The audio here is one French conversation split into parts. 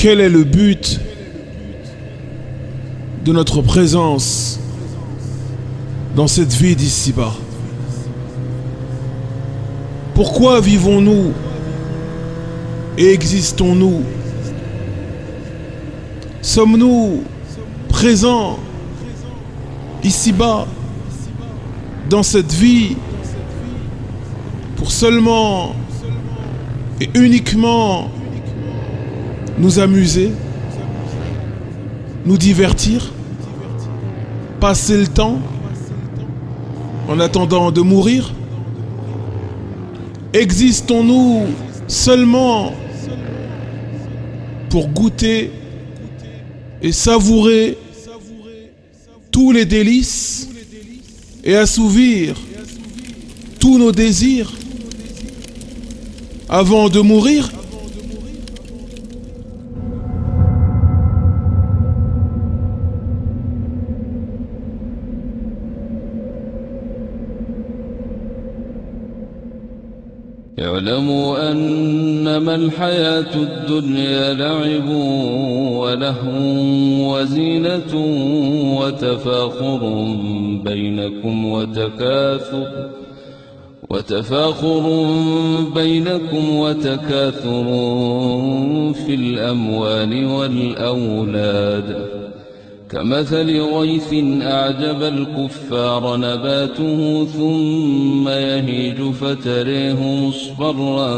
quel est le but de notre présence dans cette vie d'ici-bas? Pourquoi vivons-nous et existons-nous? Sommes-nous présents ici-bas dans cette vie pour seulement et uniquement nous amuser, nous divertir, passer le temps en attendant de mourir? Existons-nous seulement pour goûter et savourer tous les délices et assouvir tous nos désirs avant de mourir? اعلموا أنما الحياة الدنيا لعب ولهو وزينة وتفاخر بينكم وتكاثر في الأموال والأولاد كمثل غيث أعجب الكفار نباته ثم يهيج فتريه مصفرا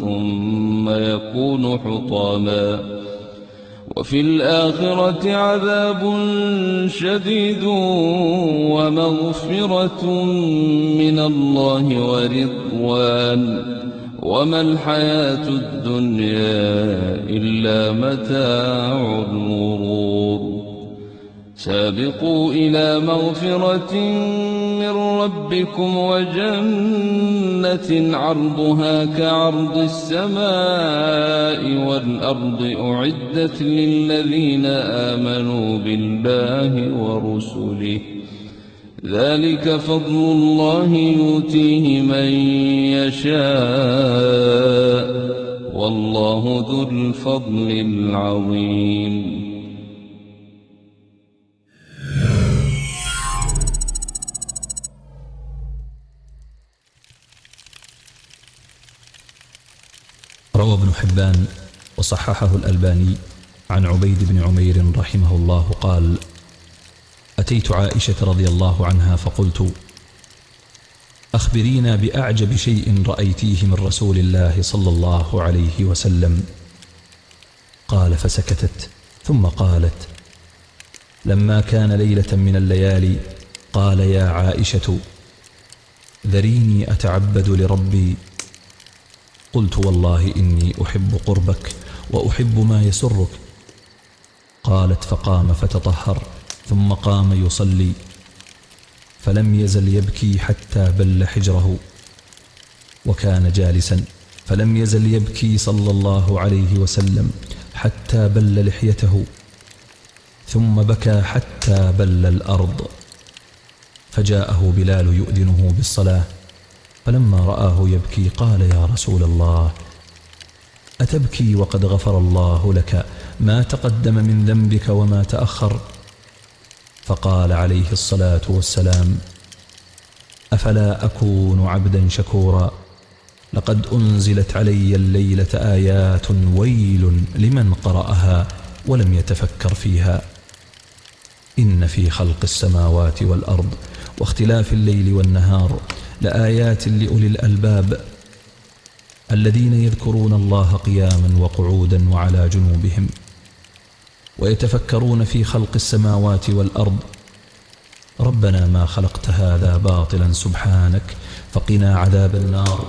ثم يكون حطاما وفي الآخرة عذاب شديد ومغفرة من الله ورضوان وما الحياة الدنيا إلا متاع الغرور سابقوا إلى مغفرة من ربكم وجنة عرضها كعرض السماء والأرض أعدت للذين آمنوا بالله ورسله ذلك فضل الله يؤتيه من يشاء والله ذو الفضل العظيم. روى ابن حبان وصححه الألباني عن عبيد بن عمير رحمه الله قال: أتيت عائشة رضي الله عنها فقلت: أخبرينا بأعجب شيء رأيتيه من رسول الله صلى الله عليه وسلم. قال فسكتت ثم قالت: لما كان ليلة من الليالي قال: يا عائشة ذريني أتعبد لربي. قلت: والله إني أحب قربك وأحب ما يسرك. قالت: فقام فتطهر ثم قام يصلي فلم يزل يبكي حتى بل حجره، وكان جالسا فلم يزل يبكي صلى الله عليه وسلم حتى بل لحيته، ثم بكى حتى بل الأرض، فجاءه بلال يؤذنه بالصلاة، فلما رآه يبكي قال: يا رسول الله أتبكي وقد غفر الله لك ما تقدم من ذنبك وما تأخر؟ فقال عليه الصلاة والسلام: أفلا أكون عبدا شكورا؟ لقد أنزلت علي الليلة آيات ويل لمن قرأها ولم يتفكر فيها. إن في خلق السماوات والأرض واختلاف الليل والنهار لآيات لأولي الألباب الذين يذكرون الله قياما وقعودا وعلى جنوبهم ويتفكرون في خلق السماوات والأرض. ربنا ما خلقت هذا باطلا سبحانك فقنا عذاب النار.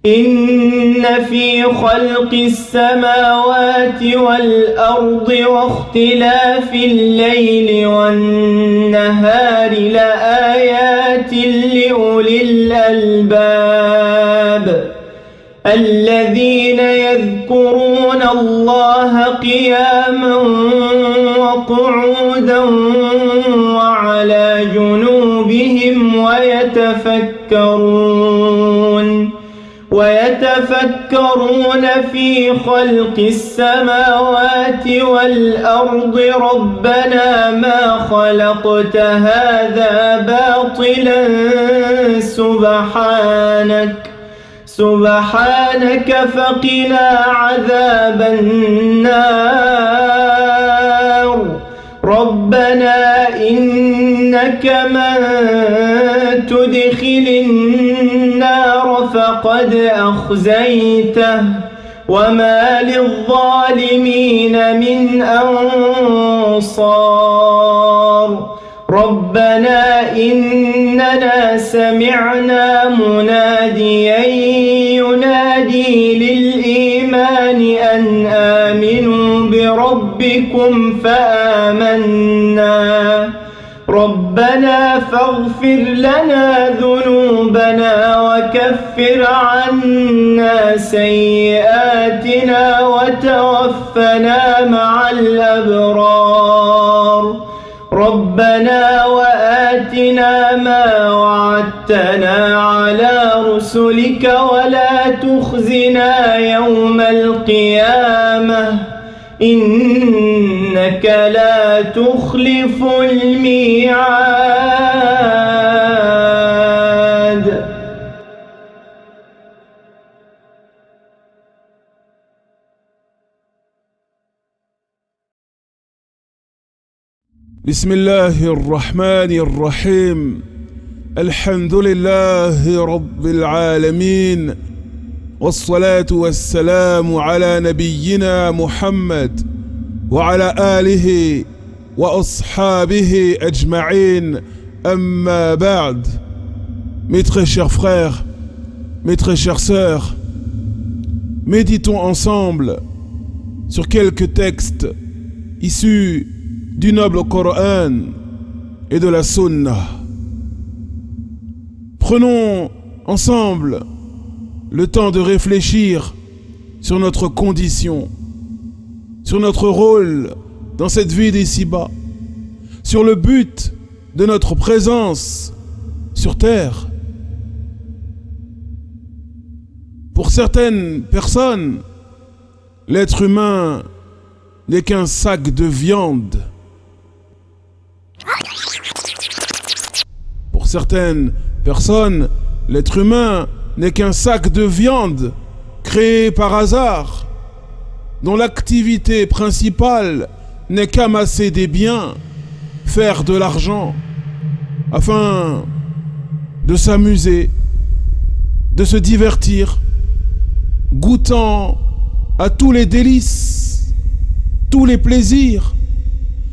إن في خلق السماوات والأرض واختلاف الليل والنهار لآيات لأولي الألباب الذين يذكرون الله قياما وقعودا وعلى جنوبهم ويتفكرون في خلق السماوات والأرض ربنا ما خلقت هذا باطلا سبحانك فقنا عذاب النار ربنا إنك من تدخل النار فقد أخزيته وما للظالمين من أنصار ربنا إننا سمعنا مناديا ينادي للإيمان أن آمنوا بربكم فآمنا ربنا فاغفر لنا ذنوبنا وكفر عنا سيئاتنا وتوفنا مع الأبرار ربنا وآتنا ما وعدتنا على رسلك ولا تخزنا يوم القيامة إنك لا تخلف الميعاد. بسم الله الرحمن الرحيم الحمد لله رب العالمين والصلاة والسلام على نبينا محمد وعلى آله وأصحابه أجمعين أما بعد. Mes très chers frères, mes très chères sœurs, méditons ensemble sur quelques textes issus du noble Coran et de la Sunna. Prenons ensemble le temps de réfléchir sur notre condition, sur notre rôle dans cette vie d'ici-bas, sur le but de notre présence sur terre. Pour certaines personnes, l'être humain n'est qu'un sac de viande. Pour certaines personnes, l'être humain n'est qu'un sac de viande créé par hasard, dont l'activité principale n'est qu'amasser des biens, faire de l'argent, afin de s'amuser, de se divertir, goûtant à tous les délices, tous les plaisirs,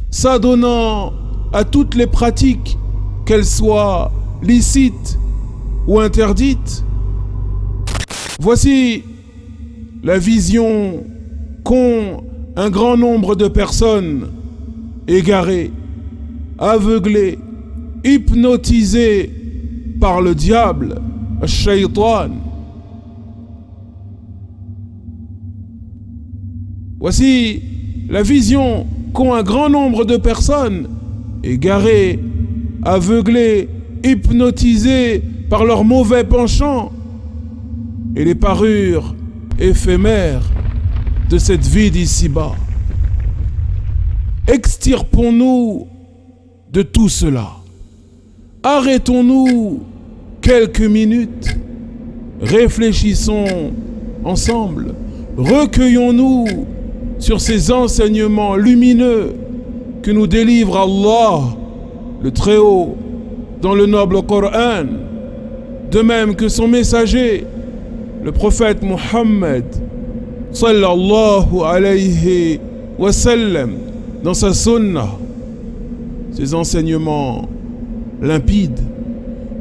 s'adonnant à toutes les pratiques, qu'elles soient licites ou interdites. Voici la vision qu'ont un grand nombre de personnes égarées, aveuglées, hypnotisées par le diable, le shaytan. Voici la vision qu'ont un grand nombre de personnes égarées, aveuglées, hypnotisées par leurs mauvais penchants et les parures éphémères de cette vie d'ici-bas. Extirpons-nous de tout cela. Arrêtons-nous quelques minutes. Réfléchissons ensemble. Recueillons-nous sur ces enseignements lumineux que nous délivre Allah, le Très-Haut, dans le noble Coran, de même que son messager, le prophète Muhammad, sallallahu alayhi wa sallam, dans sa sunna, ces enseignements limpides.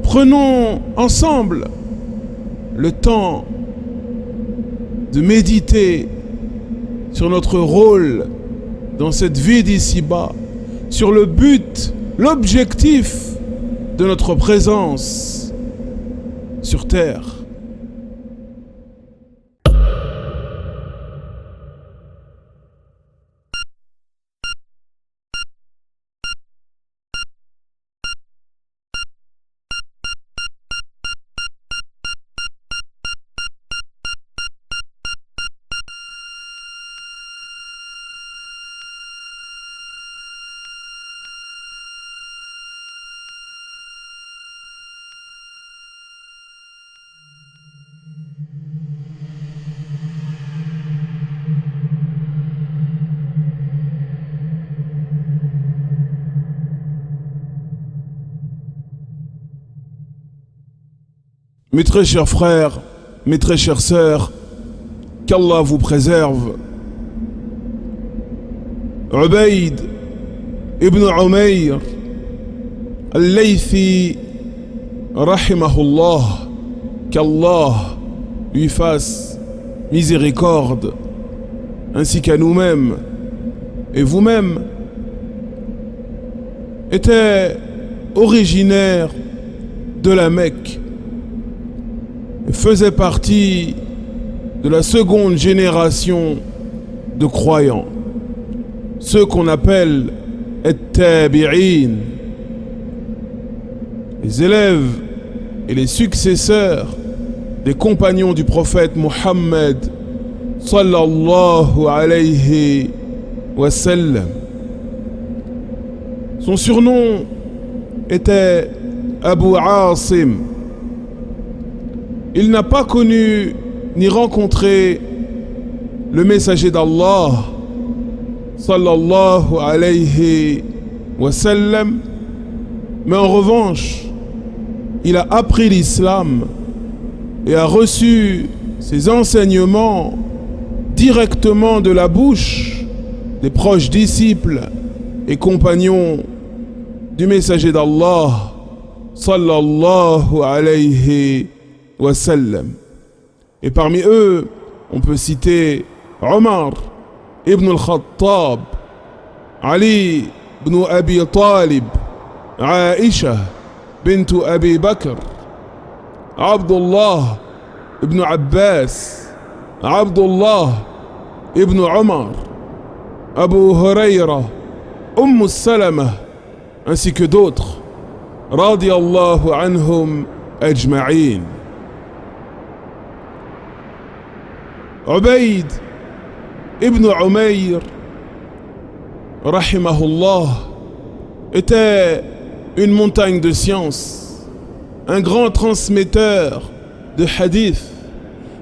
Prenons ensemble le temps de méditer sur notre rôle dans cette vie d'ici-bas, sur le but, l'objectif de notre présence sur terre. Mes très chers frères, mes très chères sœurs, qu'Allah vous préserve. Ubayd ibn Umayr al-Laythi, rahimahullah, qu'Allah lui fasse miséricorde, ainsi qu'à nous-mêmes et vous-même, était originaire de la Mecque et faisait partie de la seconde génération de croyants, ceux qu'on appelle at-tabi'in, les élèves et les successeurs des compagnons du prophète Mohammed sallallahu alayhi wa sallam. Son surnom était Abu Asim. Il n'a pas connu ni rencontré le messager d'Allah sallallahu alayhi wa sallam, mais en revanche, il a appris l'islam et a reçu ses enseignements directement de la bouche des proches disciples et compagnons du messager d'Allah sallallahu alayhi wa sallam. Et parmi eux, on peut citer Omar ibn al-Khattab, Ali ibn Abi Talib, Aisha bint Abi Bakr, Abdullah ibn Abbas, Abdullah ibn Omar, Abu Huraira, Salama, ainsi que d'autres, radiyallahu anhum ajma'in. Ubayd ibn Umayr, rahimahullah, était une montagne de science, un grand transmetteur de hadith,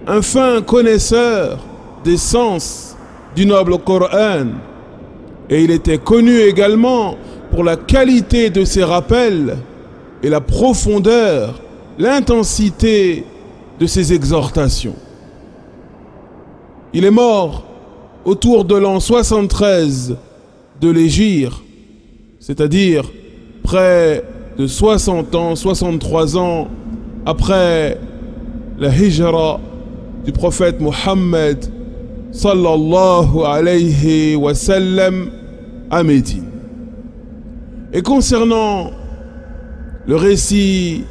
un fin connaisseur des sens du noble Coran, et il était connu également pour la qualité de ses rappels et la profondeur, l'intensité de ses exhortations. Il est mort autour de l'an 73 de l'Hégire, c'est-à-dire près de 60 ans, 63 ans après la hijra du prophète Mohammed sallallahu alayhi wa sallam à Médine. Et concernant le récit,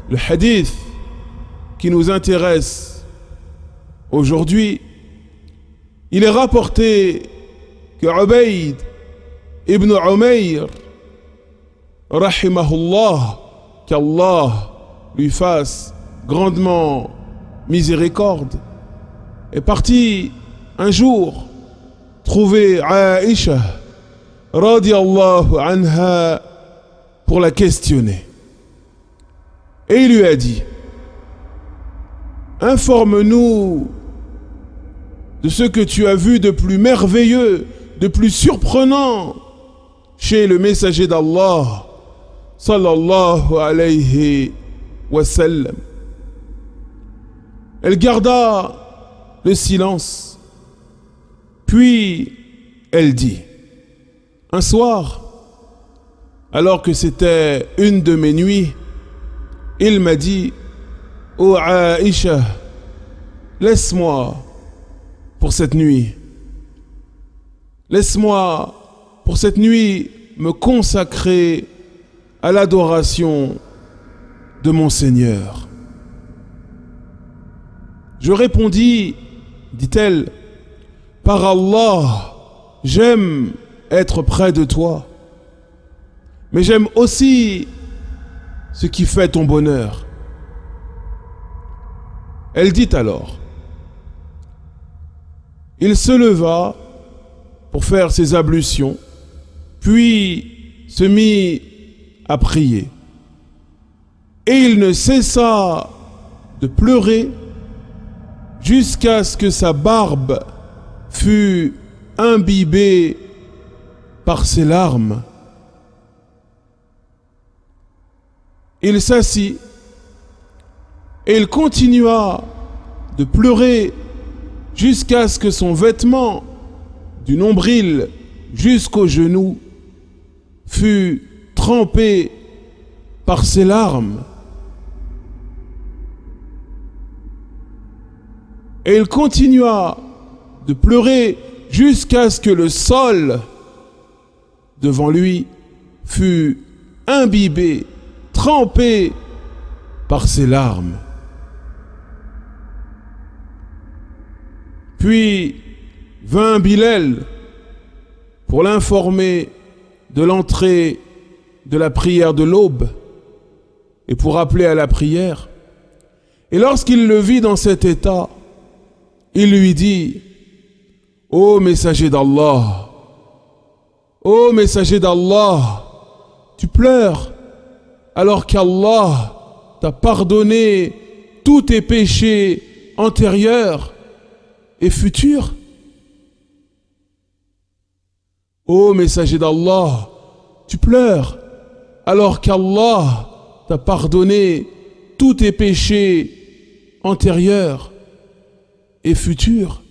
le hadith qui nous intéresse aujourd'hui, il est rapporté que Ubayd ibn Umayr, rahimahullah, qu'Allah lui fasse grandement miséricorde, est parti un jour trouver Aisha radiyallahu anha pour la questionner. Et il lui a dit: informe-nous de ce que tu as vu de plus merveilleux, de plus surprenant chez le messager d'Allah sallallahu alayhi wa sallam. Elle garda le silence, puis elle dit: un soir, alors que c'était une de mes nuits, il m'a dit: ô Aïcha, laisse-moi pour cette nuit. Laisse-moi, pour cette nuit, me consacrer à l'adoration de mon Seigneur. Je répondis, dit-elle, par Allah, j'aime être près de toi, mais j'aime aussi ce qui fait ton bonheur. Elle dit alors, il se leva pour faire ses ablutions, puis se mit à prier. Et il ne cessa de pleurer jusqu'à ce que sa barbe fût imbibée par ses larmes. Il s'assit et il continua de pleurer jusqu'à ce que son vêtement du nombril jusqu'aux genoux fut trempé par ses larmes. Et il continua de pleurer jusqu'à ce que le sol devant lui fût imbibé, trempé par ses larmes. Puis vint Bilal pour l'informer de l'entrée de la prière de l'aube et pour appeler à la prière. Et lorsqu'il le vit dans cet état, il lui dit, « Ô messager d'Allah, ô messager d'Allah, tu pleures alors qu'Allah t'a pardonné tous tes péchés antérieurs et futurs. Ô messager d'Allah, tu pleures alors qu'Allah t'a pardonné tous tes péchés antérieurs et futurs. »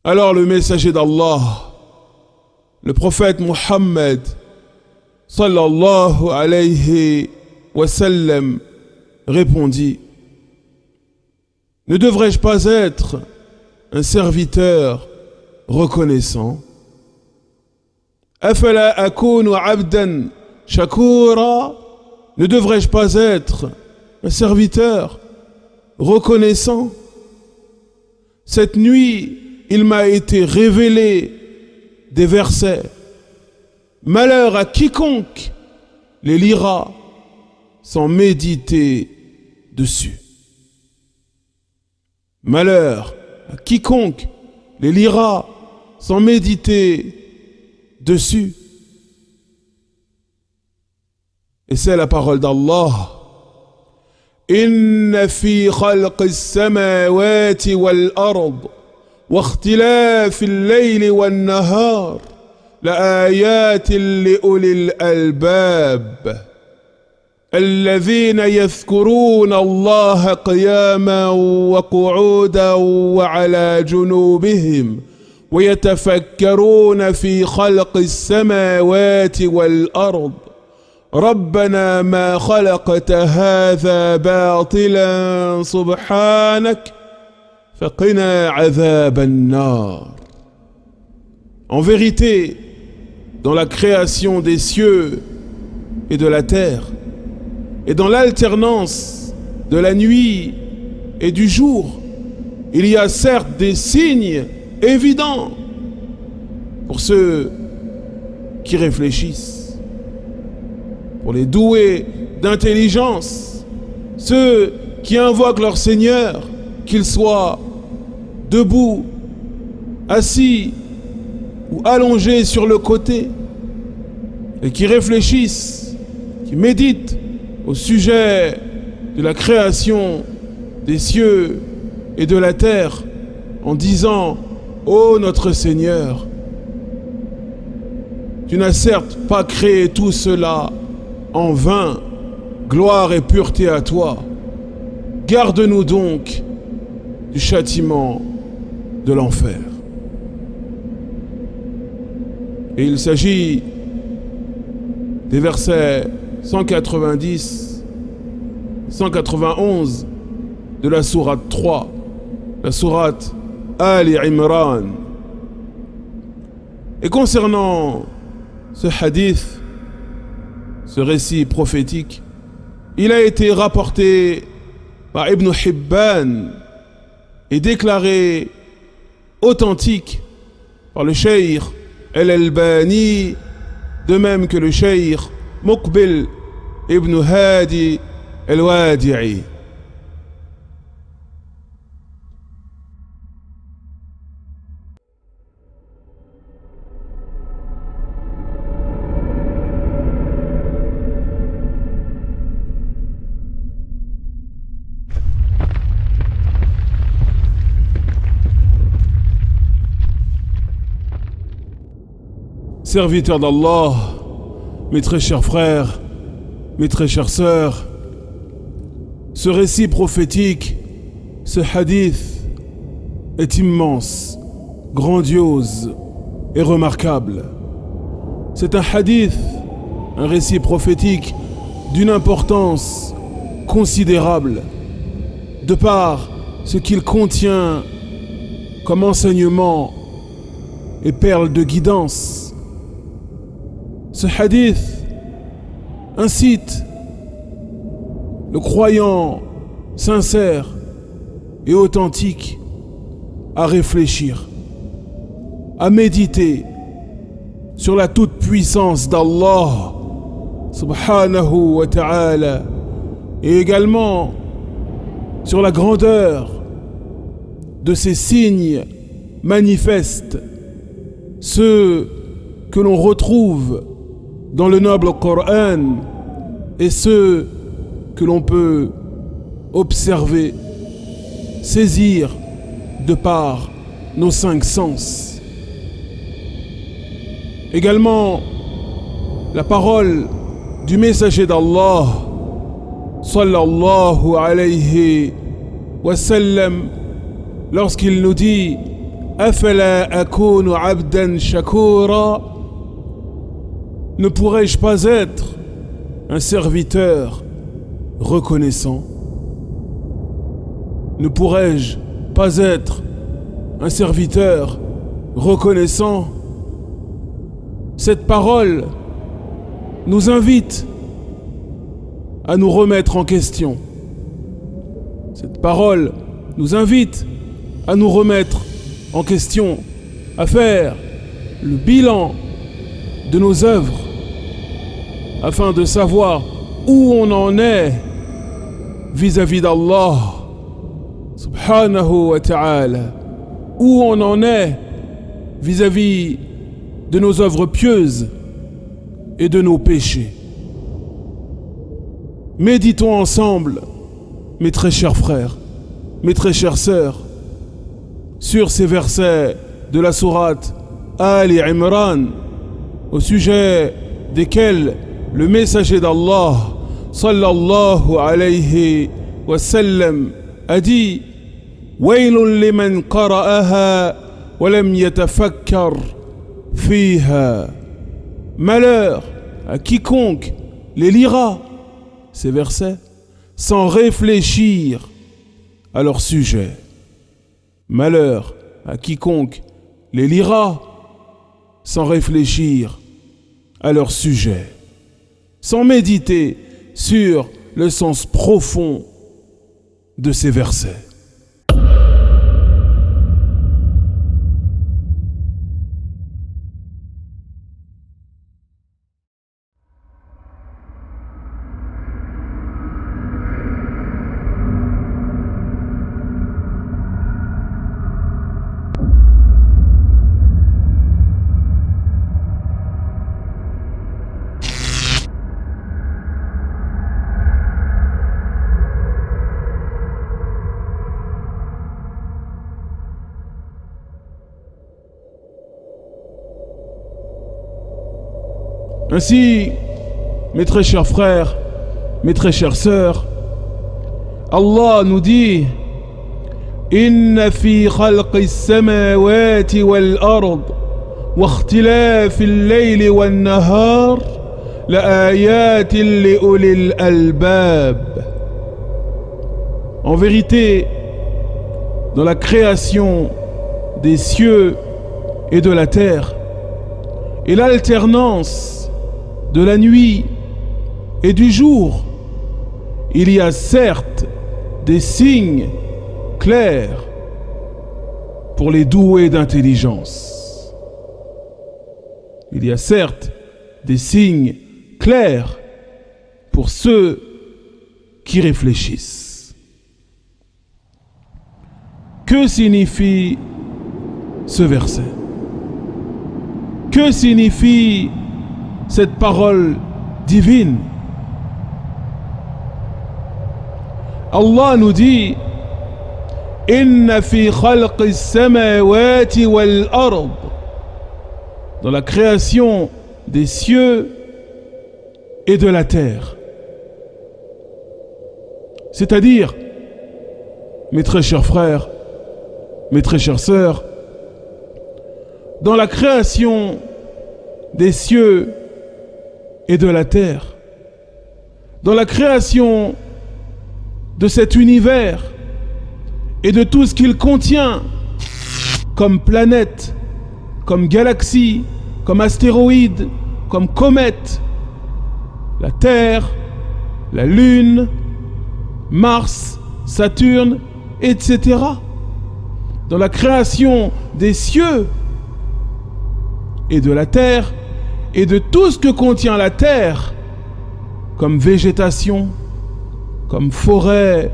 Alors le messager d'Allah, le prophète Muhammad sallallahu alayhi wa sallam, répondit, « Ne devrais-je pas être un serviteur reconnaissant? Afala akunu abdan shakura? Ne devrais-je pas être un serviteur reconnaissant? Cette nuit, il m'a été révélé des versets. Malheur à quiconque les lira sans méditer dessus. Malheur à quiconque les lira sans méditer dessus. Et c'est la parole d'Allah. Inna fi khalqis samawati wal ard wa ikhtilafil layli wan nahar لآيات لأولي الألباب الذين يذكرون الله قياما وقعودا وعلى جنوبهم ويتفكرون في خلق السماوات والأرض ربنا ما خلقت هذا باطلا سبحانك فقنا عذاب النار. En vérité, dans la création des cieux et de la terre, et dans l'alternance de la nuit et du jour, il y a certes des signes évidents pour ceux qui réfléchissent, pour les doués d'intelligence, ceux qui invoquent leur Seigneur, qu'ils soient debout, assis ou allongés sur le côté, et qui réfléchissent, qui méditent au sujet de la création des cieux et de la terre, en disant « Ô notre Seigneur, tu n'as certes pas créé tout cela en vain, gloire et pureté à toi. Garde-nous donc du châtiment de l'enfer. » Et il s'agit des versets 190, 191 de la sourate 3, la sourate Ali Imran. Et concernant ce hadith, ce récit prophétique, il a été rapporté par Ibn Hibban et déclaré authentique par le cheikh Al-Albani, de même que le cheikh Muqbil ibn Hadi Al-Wadi'i. Serviteurs d'Allah, mes très chers frères, mes très chères sœurs, ce récit prophétique, ce hadith est immense, grandiose et remarquable. C'est un hadith, un récit prophétique d'une importance considérable, de par ce qu'il contient comme enseignement et perles de guidance. Ce hadith incite le croyant sincère et authentique à réfléchir, à méditer sur la toute-puissance d'Allah subhanahu wa ta'ala et également sur la grandeur de ces signes manifestes, ceux que l'on retrouve dans le noble Coran et ceux que l'on peut observer, saisir de par nos 5 sens. Également, la parole du messager d'Allah, sallallahu alayhi wa sallam, lorsqu'il nous dit « Afala akunu abdan shakura » ne pourrais-je pas être un serviteur reconnaissant? Ne pourrais-je pas être un serviteur reconnaissant? Cette parole nous invite à nous remettre en question. Cette parole nous invite à nous remettre en question, à faire le bilan de nos œuvres, afin de savoir où on en est vis-à-vis d'Allah subhanahu wa ta'ala, où on en est vis-à-vis de nos œuvres pieuses et de nos péchés. Méditons ensemble, mes très chers frères, mes très chères sœurs, sur ces versets de la sourate Ali Imran, au sujet desquels le messager d'Allah sallallahu alayhi wa sallam a dit Waylun liman qara'aha wa lam yatafakkar fiha. Malheur à quiconque les lira, ces versets, sans réfléchir à leur sujet. Malheur à quiconque les lira sans réfléchir à leur sujet, sans méditer sur le sens profond de ces versets. Ainsi, mes très chers frères, mes très chères sœurs, Allah nous dit Inna fi khalqi as-samawati wal-ard wa ikhtilafi al-layli wan-nahar la ayatin li ulil albab. En vérité, dans la création des cieux et de la terre, et l'alternance de la nuit et du jour, il y a certes des signes clairs pour les doués d'intelligence. Il y a certes des signes clairs pour ceux qui réfléchissent. Que signifie ce verset? Que signifie cette parole divine? Allah nous dit: Inna fi khalqis samawati wal ard. Dans la création des cieux et de la terre. C'est-à-dire, mes très chers frères, mes très chères sœurs, dans la création des cieux et de la terre, dans la création de cet univers et de tout ce qu'il contient comme planète, comme galaxie, comme astéroïde, comme comète, la Terre, la Lune, Mars, Saturne, etc. Dans la création des cieux et de la terre et de tout ce que contient la terre, comme végétation, comme forêt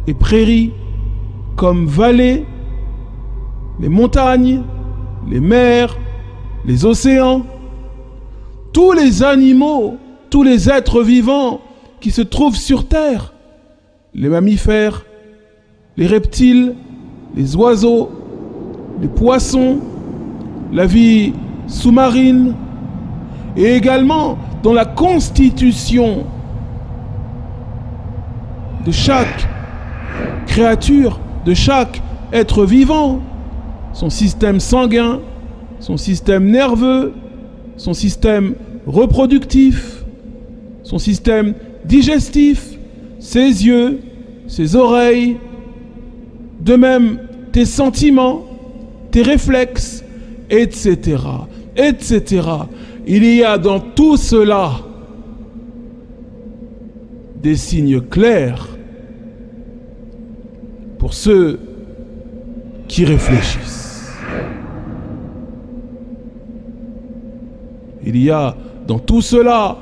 et prairies, comme vallées, les montagnes, les mers, les océans, tous les animaux, tous les êtres vivants qui se trouvent sur terre, les mammifères, les reptiles, les oiseaux, les poissons, la vie sous-marine, et également dans la constitution de chaque créature, de chaque être vivant, son système sanguin, son système nerveux, son système reproductif, son système digestif, ses yeux, ses oreilles, de même tes sentiments, tes réflexes, etc., etc. Il y a dans tout cela des signes clairs pour ceux qui réfléchissent. Il y a dans tout cela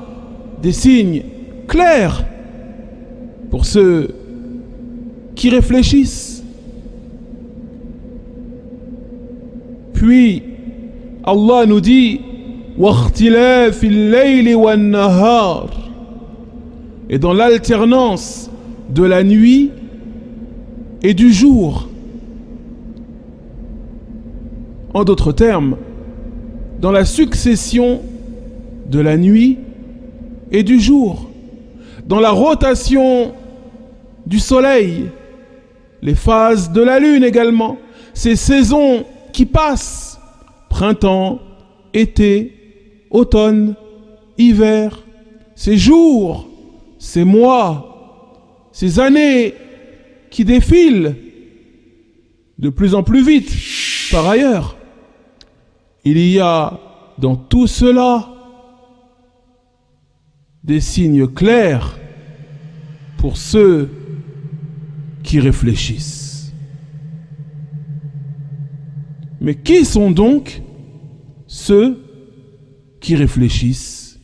des signes clairs pour ceux qui réfléchissent. Puis Allah nous dit: وَاخْتِلَافِ اللَّيْلِ وَالنَّهَارِ. Et dans l'alternance de la nuit et du jour. En d'autres termes, dans la succession de la nuit et du jour, dans la rotation du soleil, les phases de la lune également, ces saisons qui passent, printemps, été, automne, hiver, ces jours, ces mois, ces années qui défilent de plus en plus vite par ailleurs. Il y a dans tout cela des signes clairs pour ceux qui réfléchissent. Mais qui sont donc ceux qui réfléchissent?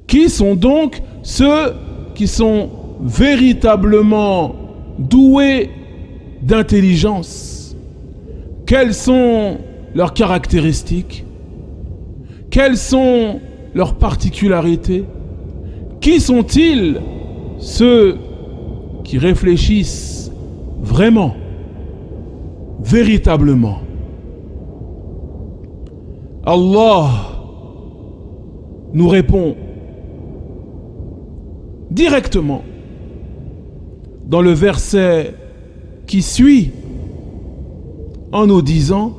Qui sont donc ceux qui sont véritablement doués d'intelligence? Quelles sont leurs caractéristiques? Quelles sont leurs particularités? Qui sont-ils ceux qui réfléchissent vraiment, véritablement? Allah nous répond directement dans le verset qui suit en nous disant: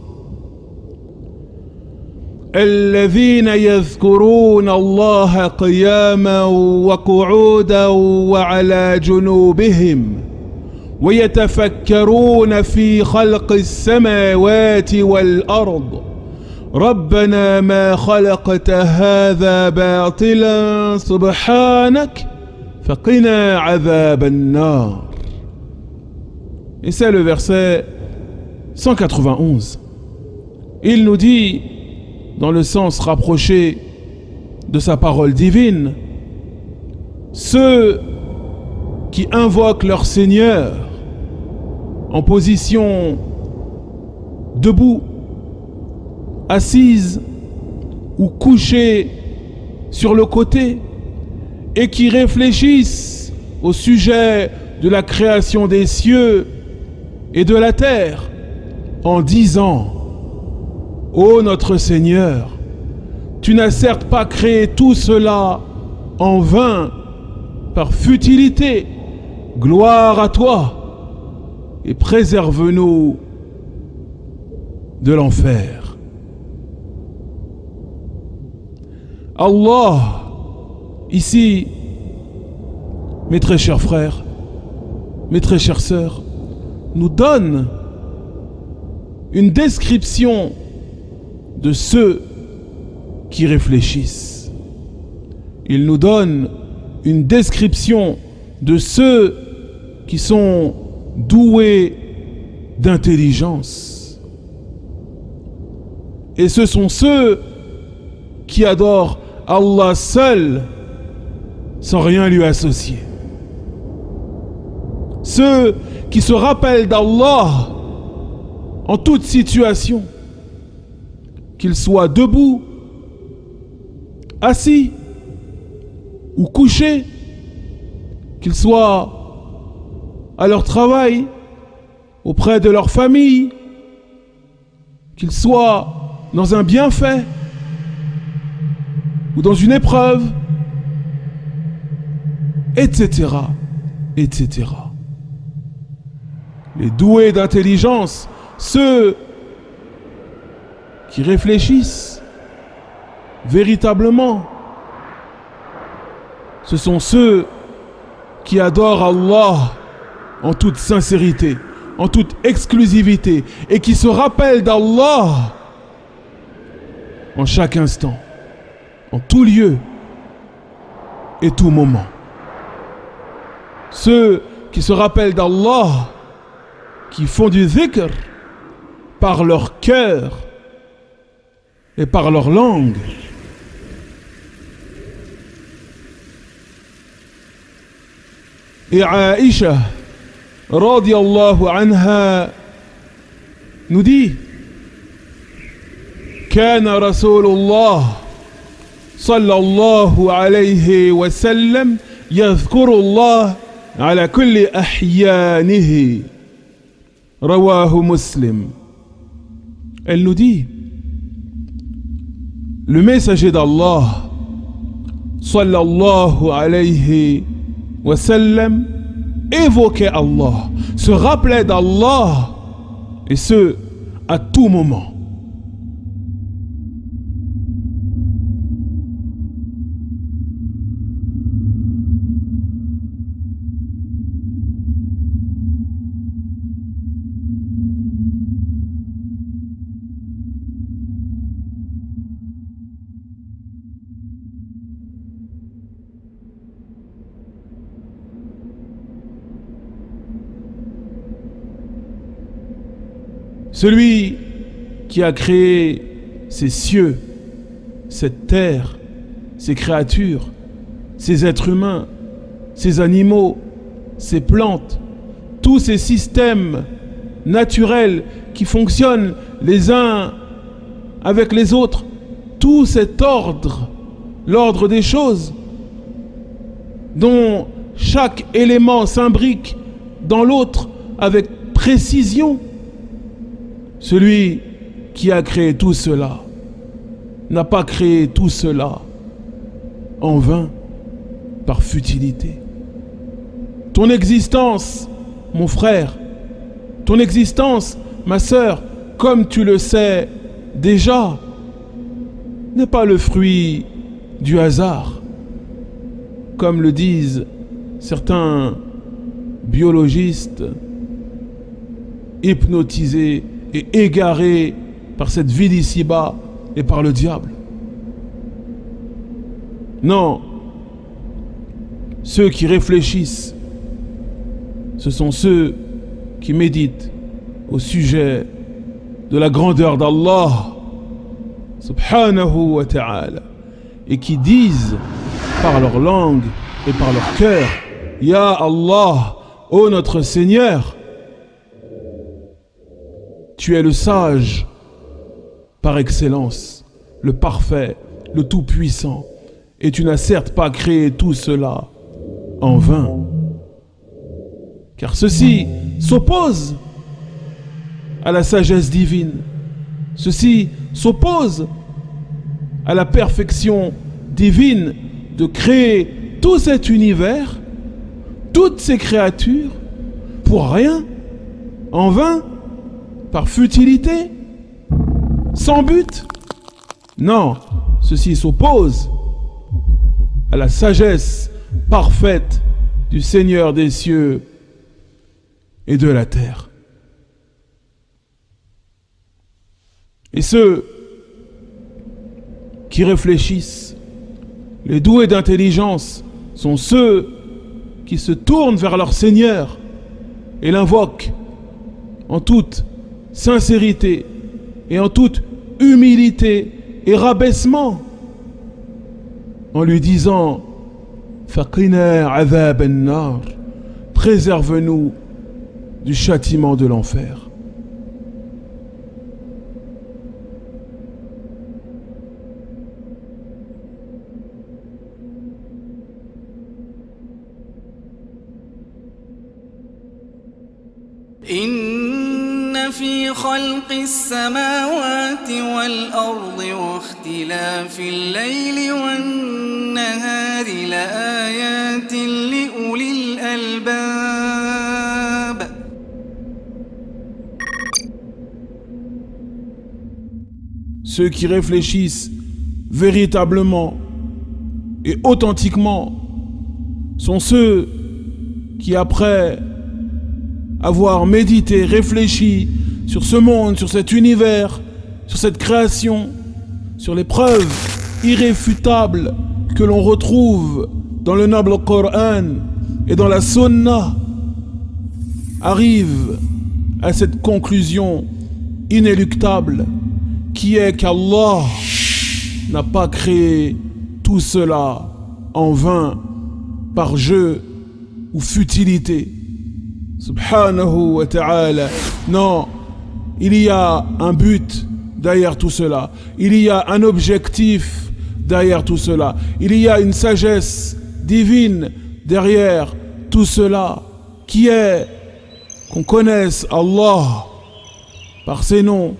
الذين يذكرون الله قياما وقعودا وعلى جنوبهم ويتفكرون في خلق السماوات والأرض ربنا ما خلقت هذا باطلا سبحانك فقنا عذاب النار. Et c'est le verset 191. Il nous dit, dans le sens rapproché de sa parole divine, ceux qui invoquent leur Seigneur en position debout, assise ou couchée sur le côté, et qui réfléchissent au sujet de la création des cieux et de la terre en disant: Ô notre Seigneur, tu n'as certes pas créé tout cela en vain, par futilité. Gloire à toi et préserve-nous de l'enfer. Allah, ici, mes très chers frères, mes très chères sœurs, nous donne une description de ceux qui réfléchissent. Il nous donne une description de ceux qui sont doués d'intelligence. Et ce sont ceux qui adorent Allah seul, sans rien lui associer. Ceux qui se rappellent d'Allah en toute situation, qu'ils soient debout, assis ou couchés, qu'ils soient à leur travail, auprès de leur famille, qu'ils soient dans un bienfait ou dans une épreuve, etc., etc. Les doués d'intelligence, ceux qui réfléchissent véritablement, ce sont ceux qui adorent Allah en toute sincérité, en toute exclusivité, et qui se rappellent d'Allah en chaque instant, en tout lieu et tout moment. Ceux qui se rappellent d'Allah, qui font du dhikr par leur cœur et par leur langue. Et Aïcha radiyallahu anha nous dit: كان رسول الله صلى الله عليه وسلم يذكر الله على كل أحيانه رواه مسلم. Elle nous dit: le messager d'Allah sallallahu alayhi wa sallam évoquait Allah, se rappelait d'Allah, et ce à tout moment. Celui qui a créé ces cieux, cette terre, ces créatures, ces êtres humains, ces animaux, ces plantes, tous ces systèmes naturels qui fonctionnent les uns avec les autres, tout cet ordre, l'ordre des choses, dont chaque élément s'imbrique dans l'autre avec précision. Celui qui a créé tout cela n'a pas créé tout cela en vain, par futilité. Ton existence, mon frère, ton existence, ma sœur, comme tu le sais déjà, n'est pas le fruit du hasard, comme le disent certains biologistes hypnotisés et égarés par cette vie d'ici-bas et par le diable. Non, ceux qui réfléchissent, ce sont ceux qui méditent au sujet de la grandeur d'Allah subhanahu wa ta'ala et qui disent par leur langue et par leur cœur: Ya Allah, ô notre Seigneur, tu es le sage par excellence, le parfait, le tout-puissant, et tu n'as certes pas créé tout cela en vain. Car ceci s'oppose à la sagesse divine. Ceci s'oppose à la perfection divine de créer tout cet univers, toutes ces créatures, pour rien, en vain, par futilité, sans but. Non, ceci s'oppose à la sagesse parfaite du Seigneur des cieux et de la terre. Et ceux qui réfléchissent, les doués d'intelligence, sont ceux qui se tournent vers leur Seigneur et l'invoquent en toute sincérité et en toute humilité et rabaissement, en lui disant: Faqina azab an-nar, préserve-nous du châtiment de l'enfer. إن في خلق السماوات والأرض واختلاف الليل والنهار لآيات لأولي الألباب. Ceux qui réfléchissent véritablement et authentiquement sont ceux qui, après avoir médité, réfléchi sur ce monde, sur cet univers, sur cette création, sur les preuves irréfutables que l'on retrouve dans le noble Coran et dans la Sunna, arrivent à cette conclusion inéluctable qui est qu'Allah n'a pas créé tout cela en vain, par jeu ou futilité. Subhanahu wa ta'ala. Non, il y a un but derrière tout cela. Il y a un objectif derrière tout cela. Il y a une sagesse divine derrière tout cela, qui est qu'on connaisse Allah par ses noms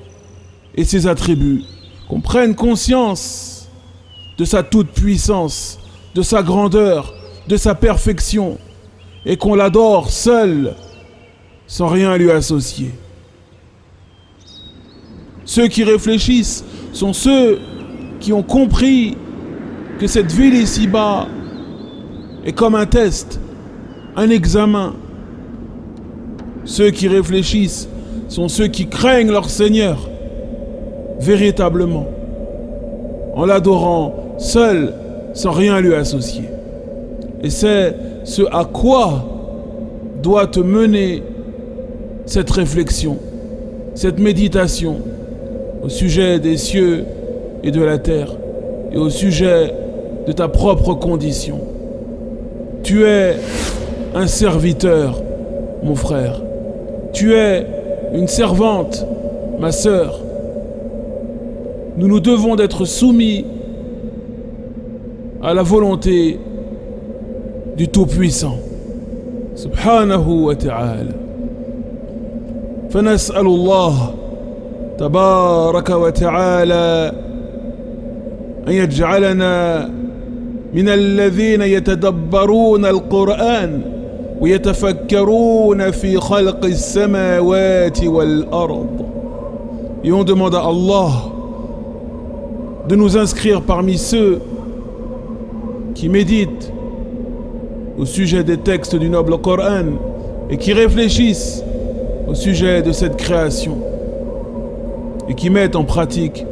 et ses attributs, qu'on prenne conscience de sa toute-puissance, de sa grandeur, de sa perfection, et qu'on l'adore seul, sans rien lui associer. Ceux qui réfléchissent sont ceux qui ont compris que cette ville ici-bas est comme un test, un examen. Ceux qui réfléchissent sont ceux qui craignent leur Seigneur véritablement, en l'adorant seul, sans rien lui associer. Et c'est ce à quoi doit te mener cette réflexion, cette méditation au sujet des cieux et de la terre et au sujet de ta propre condition. Tu es un serviteur, mon frère. Tu es une servante, ma sœur. Nous nous devons d'être soumis à la volonté du Tout-Puissant, subhanahu wa ta'ala. فنسأل الله تبارك وتعالى أن يجعلنا من الذين يتدبرون القرآن ويتفكرون في خلق السماوات والأرض. Et on demande à Allah de nous inscrire parmi ceux qui méditent au sujet des textes du noble Coran et qui réfléchissent au sujet de cette création et qui mettent en pratique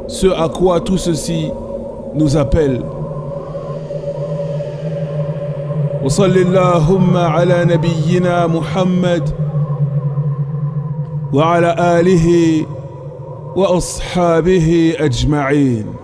ce à quoi tout ceci nous appelle. Wa sallallahu ala nabiyyina Muhammad wa ala alihi wa ashabihi ajma'in.